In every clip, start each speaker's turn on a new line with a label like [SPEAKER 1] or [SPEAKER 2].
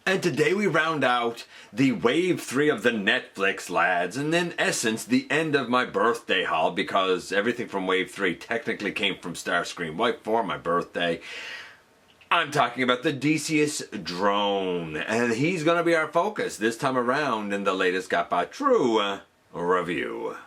[SPEAKER 1] And today we round out the Wave 3 of the Netflix, lads, and in essence the end of my birthday haul, because everything from Wave 3 technically came from Starscream White for my birthday. I'm talking about the Deseeus drone, and he's going to be our focus this time around in the latest GotBot True review.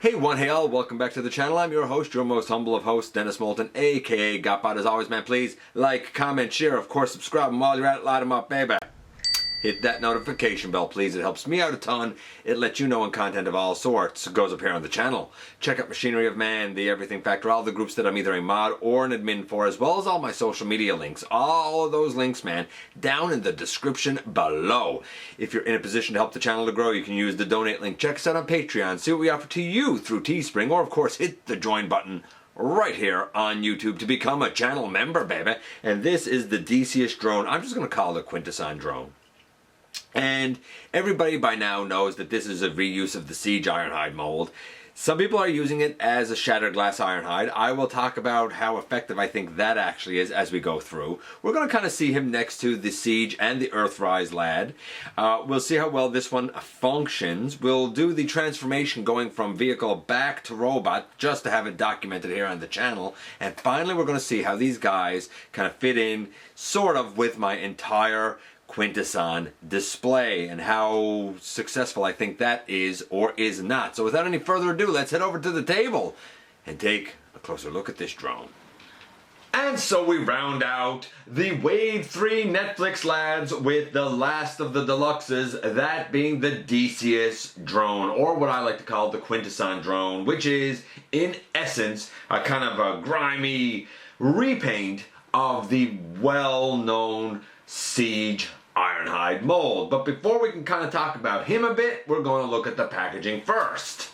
[SPEAKER 1] Hey one, hey all, welcome back to the channel. I'm your host, your most humble of hosts, Dennis Moulton, aka GotBot. As always, man, please like, comment, share, of course, subscribe, and while you're at it, light them up, baby. Hit that notification bell, please. It helps me out a ton. It lets you know when content of all sorts goes up here on the channel. Check out Machinery of Man, The Everything Factor, all the groups that I'm either a mod or an admin for, as well as all my social media links. All of those links, man, down in the description below. If you're in a position to help the channel to grow, you can use the donate link. Check us out on Patreon. See what we offer to you through Teespring, or of course hit the join button right here on YouTube to become a channel member, baby. And this is the Deseeus drone. I'm just going to call it a Quintesson drone. And everybody by now knows that this is a reuse of the Siege Ironhide mold. Some people are using it as a shattered glass ironhide. I will talk about how effective I think that actually is as we go through. We're going to kind of see him next to the Siege and the Earthrise lad. We'll see how well this one functions. We'll do the transformation going from vehicle back to robot, just to have it documented here on the channel. And finally we're going to see how these guys kind of fit in sort of with my entire Quintesson display and how successful I think that is or is not. So without any further ado, let's head over to the table and take a closer look at this drone. And so we round out the Wave 3 Netflix lads with the last of the deluxes, that being the Deseeus drone, or what I like to call the Quintesson drone, which is in essence a kind of a grimy repaint of the well-known Siege Ironhide mold. But before we can kind of talk about him a bit, we're going to look at the packaging first.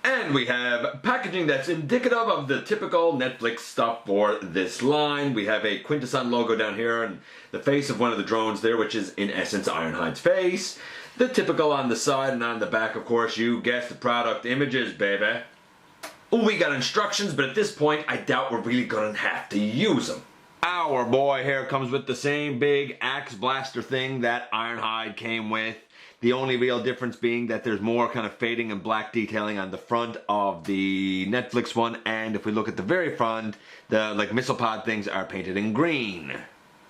[SPEAKER 1] And we have packaging that's indicative of the typical Netflix stuff for this line. We have a Quintesson logo down here and the face of one of the drones there, which is in essence Ironhide's face. The typical on the side and on the back, of course, you guessed the product images, baby. We got instructions, but at this point I doubt we're really going to have to use them. Our boy here comes with the same big axe blaster thing that Ironhide came with. The only real difference being that there's more kind of fading and black detailing on the front of the Netflix one, and if we look at the very front, the missile pod things are painted in green.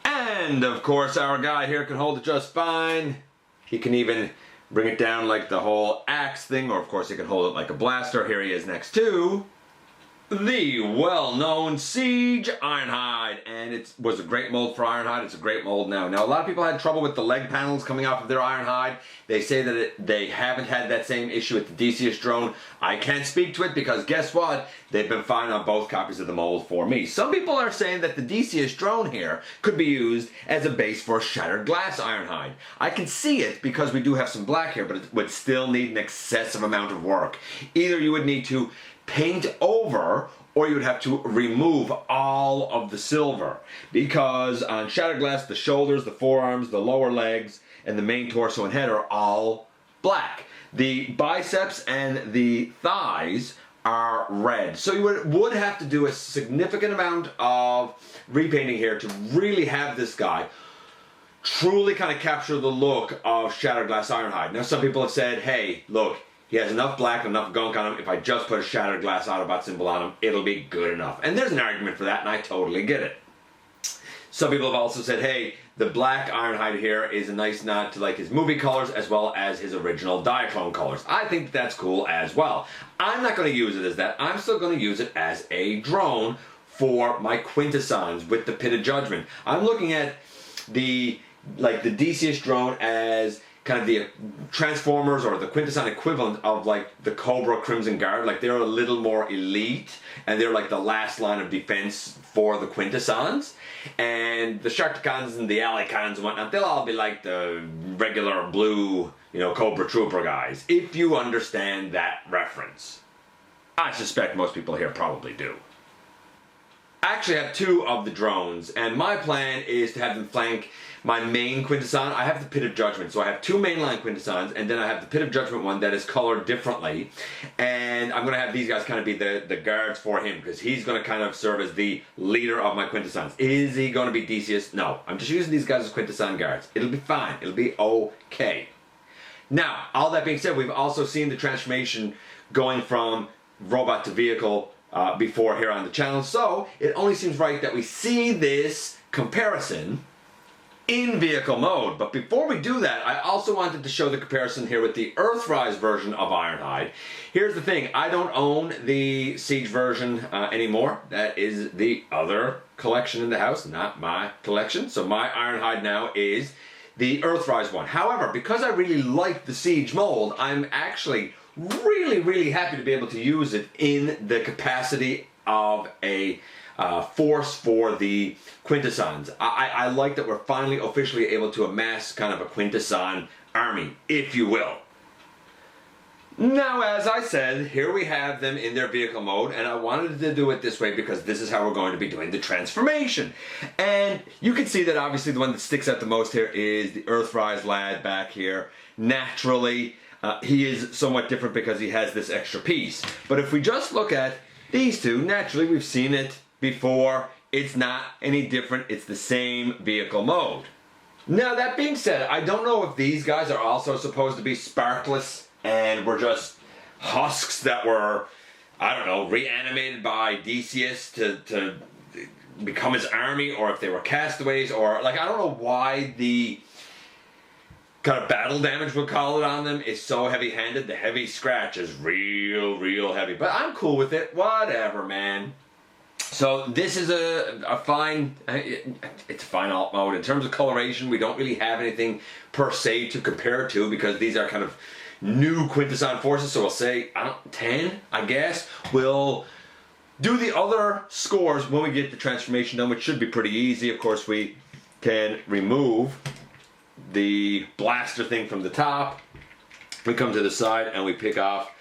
[SPEAKER 1] And of course our guy here can hold it just fine. He can even bring it down like the whole axe thing, or of course he can hold it like a blaster. Here he is next to the well-known Siege Ironhide, and it was a great mold for Ironhide. It's a great mold now. Now, a lot of people had trouble with the leg panels coming off of their Ironhide. They say that they haven't had that same issue with the Deseeus drone. I can't speak to it because guess what? They've been fine on both copies of the mold for me. Some people are saying that the Deseeus drone here could be used as a base for a shattered glass Ironhide. I can see it because we do have some black here, but it would still need an excessive amount of work. Either you would need to paint over, or you would have to remove all of the silver, because on shattered glass the shoulders, the forearms, the lower legs, and the main torso and head are all black. The biceps and the thighs are red, so you would have to do a significant amount of repainting here to really have this guy truly kind of capture the look of shattered glass Ironhide. Now some people have said, hey, look, he has enough black and enough gunk on him. If I just put a shattered glass Autobot symbol on him, it'll be good enough. And there's an argument for that, and I totally get it. Some people have also said, hey, the black Ironhide here is a nice nod to like his movie colors as well as his original Diaclone colors. I think that's cool as well. I'm not going to use it as that. I'm still going to use it as a drone for my Quintessons with the Pit of Judgment. I'm looking at the Deseeus drone as kind of the Transformers or the Quintesson equivalent of like the Cobra Crimson Guard. Like they're a little more elite and they're like the last line of defense for the Quintessons. And the Sharkticons and the Alicons and whatnot, they'll all be like the regular blue, Cobra Trooper guys, if you understand that reference. I suspect most people here probably do. I actually have two of the drones, and my plan is to have them flank my main Quintesson. I have the Pit of Judgment, so I have two mainline Quintessons, and then I have the Pit of Judgment one that is colored differently, and I'm going to have these guys kind of be the guards for him, because he's going to kind of serve as the leader of my Quintessons. Is he going to be Deseeus? No. I'm just using these guys as Quintesson guards. It'll be fine. It'll be okay. Now, all that being said, we've also seen the transformation going from robot to vehicle before here on the channel, so it only seems right that we see this comparison in vehicle mode. But before we do that, I also wanted to show the comparison here with the Earthrise version of Ironhide. Here's the thing, I don't own the Siege version anymore. That is the other collection in the house, not my collection. So my Ironhide now is the Earthrise one. However, because I really like the Siege mold, I'm actually really happy to be able to use it in the capacity of a force for the Quintessons. I like that we're finally officially able to amass kind of a Quintesson army, if you will. Now, as I said, here we have them in their vehicle mode, and I wanted to do it this way because this is how we're going to be doing the transformation. And you can see that obviously the one that sticks out the most here is the Earthrise lad back here. Naturally, he is somewhat different because he has this extra piece. But if we just look at these two, naturally we've seen it before. It's not any different. It's the same vehicle mode. Now, that being said, I don't know if these guys are also supposed to be sparkless and were just husks that were, I don't know, reanimated by Deseeus to become his army, or if they were castaways, or like, I don't know why the kind of battle damage, we'll call it, on them is so heavy-handed. The heavy scratch is real heavy, but I'm cool with it. Whatever, man. So this is a fine, it's a fine alt mode. In terms of coloration, we don't really have anything per se to compare to, because these are kind of new Quintesson forces, so we'll say 10, I guess. We'll do the other scores when we get the transformation done, which should be pretty easy. Of course, we can remove the blaster thing from the top. We come to the side and we pick off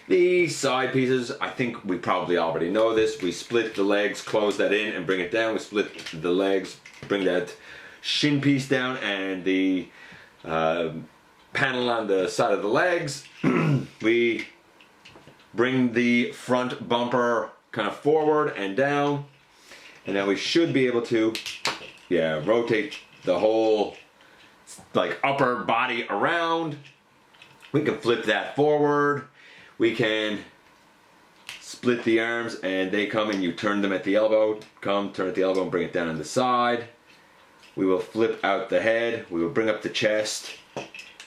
[SPEAKER 1] the side pieces. I think we probably already know this. We split the legs, close that in and bring it down. We split the legs, bring that shin piece down, and the panel on the side of the legs. We bring the front bumper kind of forward and down, and then we should be able to rotate the whole like upper body around. We can flip that forward. We can split the arms and they come and you turn them at the elbow. Come, turn at the elbow and bring it down on the side. We will flip out the head. We will bring up the chest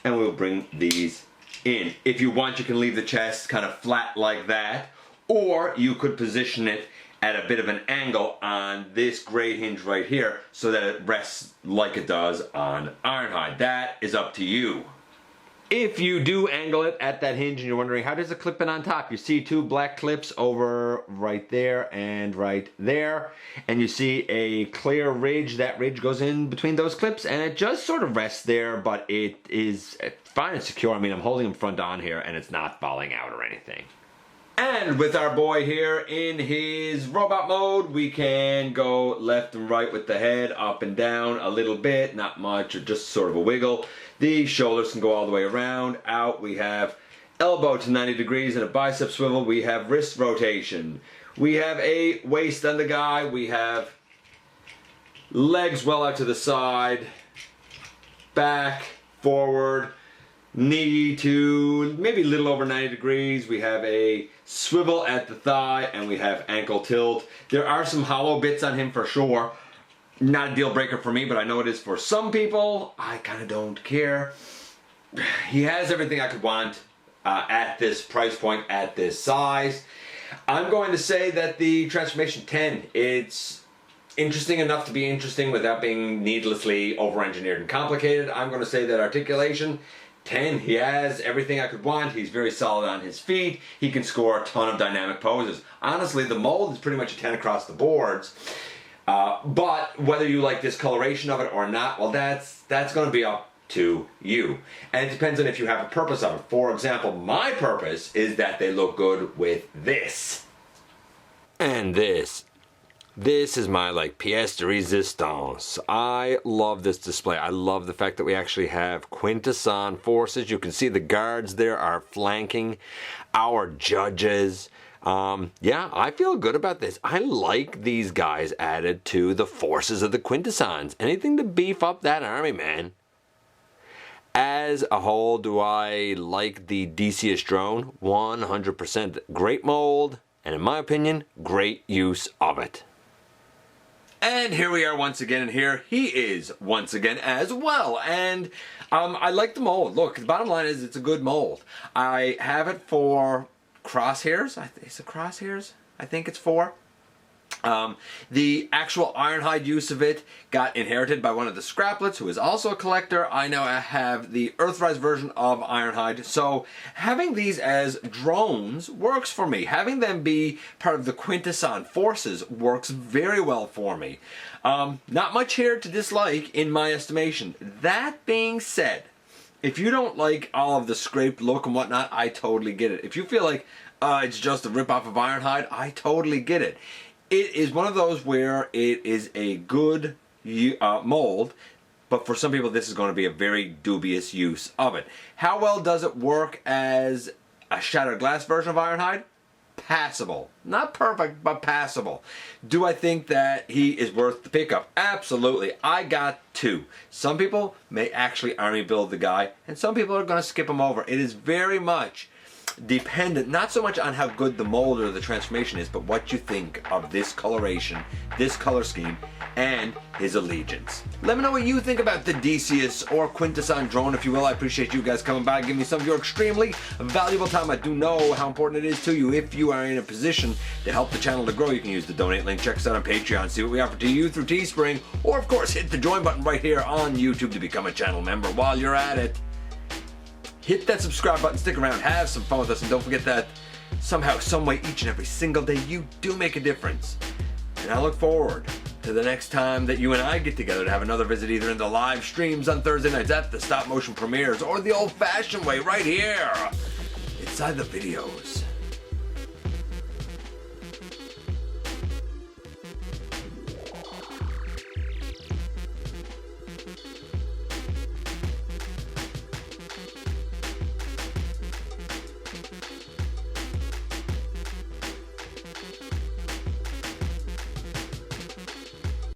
[SPEAKER 1] and we will bring these in. If you want, you can leave the chest kind of flat like that, or you could position it at a bit of an angle on this gray hinge right here so that it rests like it does on Ironhide. That is up to you. If you do angle it at that hinge and you're wondering how does it clip in on top, you see two black clips over right there and right there, and you see a clear ridge. That ridge goes in between those clips and it just sort of rests there, but it is fine and secure. I mean, I'm holding him front on here and it's not falling out or anything. And with our boy here in his robot mode, we can go left and right with the head, up and down a little bit, not much, or just sort of a wiggle. The shoulders can go all the way around, out. We have elbow to 90 degrees and a bicep swivel. We have wrist rotation. We have a waist on the guy. We have legs well out to the side, back, forward, knee to maybe a little over 90 degrees. We have a swivel at the thigh and we have ankle tilt. There are some hollow bits on him for sure. Not a deal breaker for me, but I know it is for some people. I kind of don't care. He has everything I could want at this price point, at this size. I'm going to say that the Transformation 10, it's interesting enough to be interesting without being needlessly over-engineered and complicated. I'm going to say that Articulation 10, he has everything I could want. He's very solid on his feet. He can score a ton of dynamic poses. Honestly, the mold is pretty much a 10 across the boards. But whether you like this coloration of it or not, well, that's going to be up to you. And it depends on if you have a purpose of it. For example, my purpose is that they look good with this. And this. This is my pièce de résistance. I love this display. I love the fact that we actually have Quintesson forces. You can see the guards there are flanking our judges. Yeah, I feel good about this. I like these guys added to the forces of the Quintessons. Anything to beef up that army, man. As a whole, do I like the Deseeus drone? 100%. Great mold, and in my opinion, great use of it. And here we are once again, and here he is once again as well. And I like the mold. Look, the bottom line is it's a good mold. I have it for crosshairs. Is it crosshairs? I think it's for. The actual Ironhide use of it got inherited by one of the Scraplets, who is also a collector. I now have the Earthrise version of Ironhide, so having these as drones works for me. Having them be part of the Quintesson forces works very well for me. Not much here to dislike in my estimation. That being said, if you don't like all of the scraped look and whatnot, I totally get it. If you feel like it's just a ripoff of Ironhide, I totally get it. It is one of those where it is a good mold, but for some people this is going to be a very dubious use of it. How well does it work as a shattered glass version of Ironhide? Passable. Not perfect, but passable. Do I think that he is worth the pickup? Absolutely. I got two. Some people may actually army build the guy, and some people are going to skip him over. It is very much dependent, not so much on how good the mold or the transformation is, but what you think of this coloration, this color scheme, and his allegiance. Let me know what you think about the Deseeus or Quintesson drone, if you will. I appreciate you guys coming by and giving me some of your extremely valuable time. I do know how important it is to you. If you are in a position to help the channel to grow, you can use the donate link. Check us out on Patreon, see what we offer to you through Teespring, or of course hit the join button right here on YouTube to become a channel member. While you're at it, hit that subscribe button, stick around, have some fun with us, and don't forget that somehow, someway, each and every single day, you do make a difference. And I look forward to the next time that you and I get together to have another visit, either in the live streams on Thursday nights at the stop motion premieres, or the old-fashioned way right here inside the videos.